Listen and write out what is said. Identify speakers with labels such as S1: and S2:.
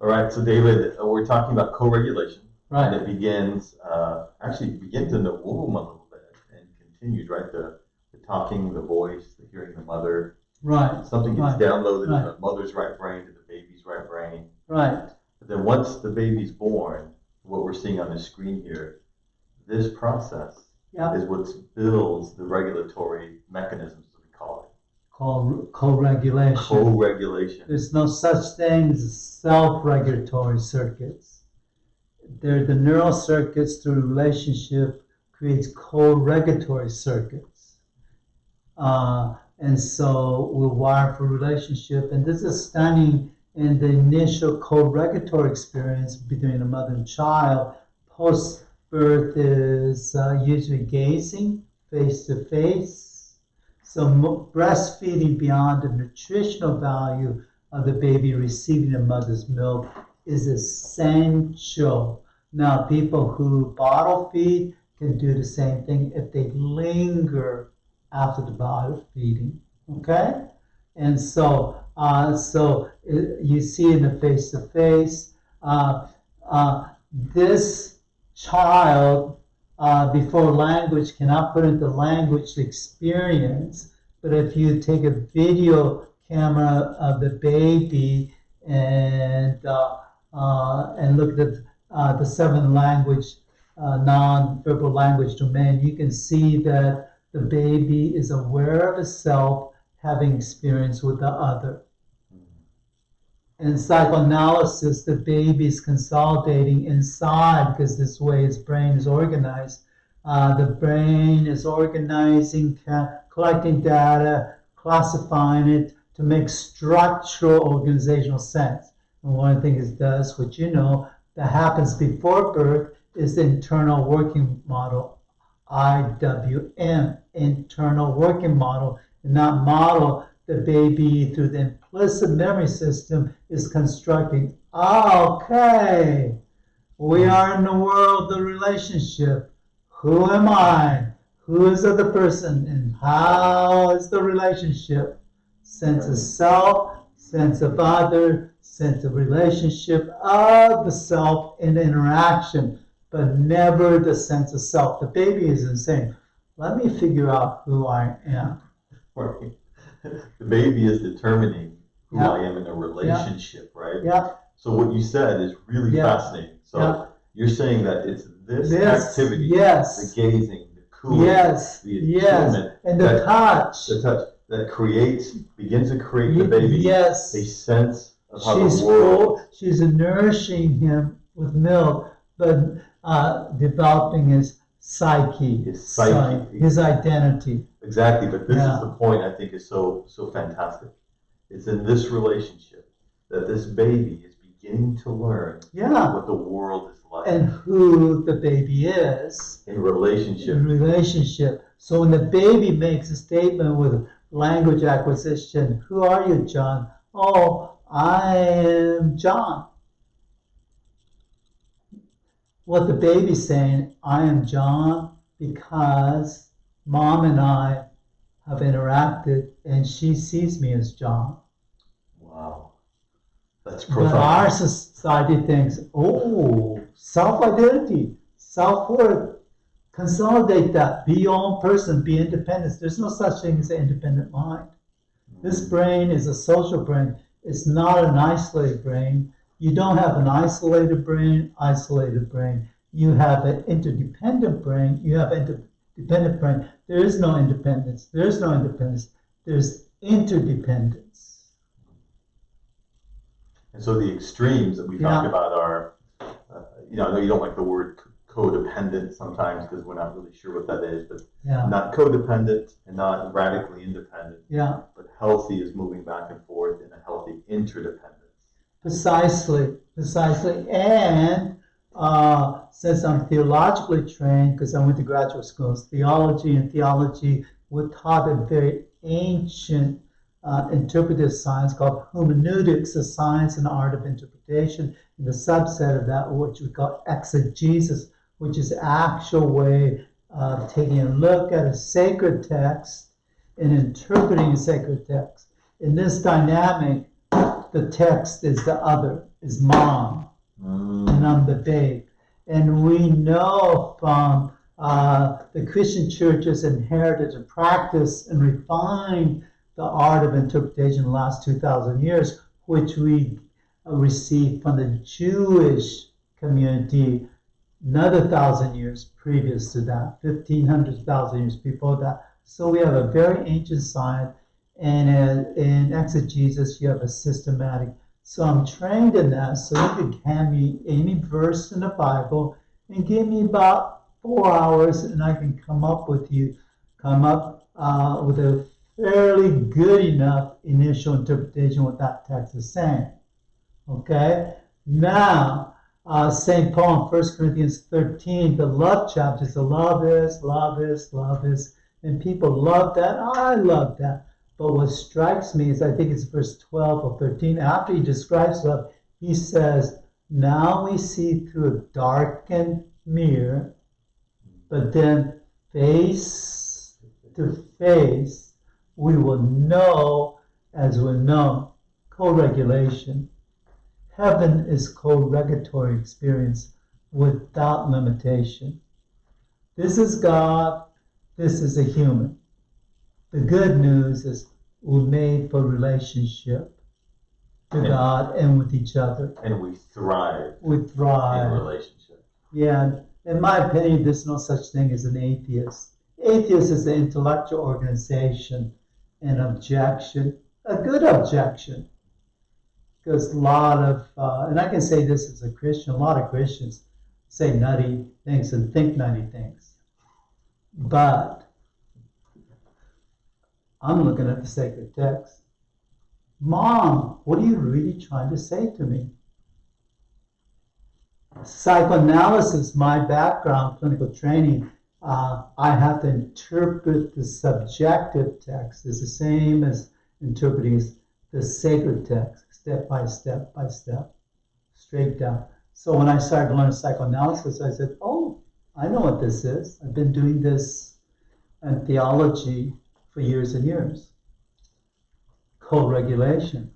S1: All right, so David, we're talking about co-regulation.
S2: Right.
S1: And it begins, actually begins in the womb a little bit and continues, right? The talking, the voice, the hearing the mother.
S2: Right.
S1: Something gets downloaded
S2: Right.
S1: in the mother's right brain to the baby's right brain.
S2: Right.
S1: But then once the baby's born, what we're seeing on the screen here, this process is what builds the regulatory mechanisms, as we call it.
S2: Called co-regulation.
S1: Co-regulation.
S2: There's no such thing as self-regulatory circuits. They're the neural circuits through relationship creates co-regulatory circuits. And so we're wired for relationship. And this is stunning in the initial co-regulatory experience between a mother and child. Post-birth is usually gazing face to face. So breastfeeding beyond the nutritional value of the baby receiving the mother's milk is essential. Now, people who bottle feed can do the same thing if they linger after the bottle feeding, okay? And so, you see in the face-to-face, this child, before language, cannot put into language the experience, but if you take a video camera of the baby and look at the seven language, non-verbal language domain, you can see that the baby is aware of itself having experience with the other. In psychoanalysis, the baby is consolidating inside because this way his brain is organized. The brain is organizing, collecting data, classifying it to make structural organizational sense. And one of the things it does, which you know, that happens before birth is the internal working model, IWM, internal working model. And that model, the baby through the implicit memory system is constructing, okay, we are in the world of relationship. Who am I? Who is the other person? And how is the relationship? Sense of self, sense of other, sense of relationship of the self in interaction, but never the sense of self. The baby isn't saying, let me figure out who I am.
S1: Right. The baby is determining who I am in a relationship, right?
S2: Yeah.
S1: So what you said is really fascinating. So you're saying that it's this activity, the gazing, the cooing, the attunement,
S2: and the touch.
S1: The touch that begins to create the baby a sense of how the world.
S2: She's nourishing him with milk, but developing his psyche, his identity.
S1: Exactly, but this is the point I think is so fantastic. It's in this relationship that this baby is beginning to learn what the world is like.
S2: And who the baby is.
S1: In relationship.
S2: So when the baby makes a statement with language acquisition, who are you, John? Oh, I am John. What the baby's saying, I am John because Mom and I have interacted and she sees me as John.
S1: Wow. That's profound.
S2: But our society thinks, oh, self-identity, self-worth, consolidate that, be your own person, be independent. There's no such thing as an independent mind. This brain is a social brain. It's not an isolated brain. You don't have an isolated brain. You have an interdependent brain. You have an independent brain. There is no independence. There's interdependence.
S1: And so the extremes that we talk about are, I know you don't like the word codependent sometimes because we're not really sure what that is, but not codependent and not radically independent.
S2: Yeah.
S1: But healthy is moving back and forth in a healthy interdependence.
S2: Precisely. And since I'm theologically trained, because I went to graduate schools, theology were taught a very ancient interpretive science called hermeneutics, the science and art of interpretation, and the subset of that, which we call exegesis, which is the actual way of taking a look at a sacred text and interpreting a sacred text. In this dynamic, the text is the other, is mom, and I'm the babe. And we know from the Christian church's inherited and practice and refined the art of interpretation the last 2,000 years, which we received from the Jewish community another 1,000 years previous to that, 1,500, 1,000 years before that. So we have a very ancient science, and in exegesis you have a systematic. So I'm trained in that, so you could hand me any verse in the Bible and give me about 4 hours, and I can come up with a fairly good enough initial interpretation what that text is saying. Okay? Now, St. Paul in 1 Corinthians 13, the love chapters, the love is, and people love that. I love that. But what strikes me is, I think it's verse 12 or 13, after he describes love, he says, now we see through a darkened mirror, but then face to face, we will know as we know. Co-regulation. Heaven is co-regulatory experience without limitation. This is God, this is a human. The good news is we're made for relationship to God and with each other.
S1: And we thrive.
S2: We thrive.
S1: In relationship.
S2: Yeah, in my opinion, there's no such thing as an atheist. Atheist is an intellectual organization, an objection, a good objection. Because a lot of, and I can say this as a Christian, a lot of Christians say nutty things and think nutty things. But I'm looking at the sacred text. Mom, what are you really trying to say to me? Psychoanalysis, my background, clinical training, I have to interpret the subjective text. It's the same as interpreting the sacred text, step by step by step, straight down. So when I started to learn psychoanalysis, I said, oh, I know what this is. I've been doing this in theology for years and years. Co-regulation.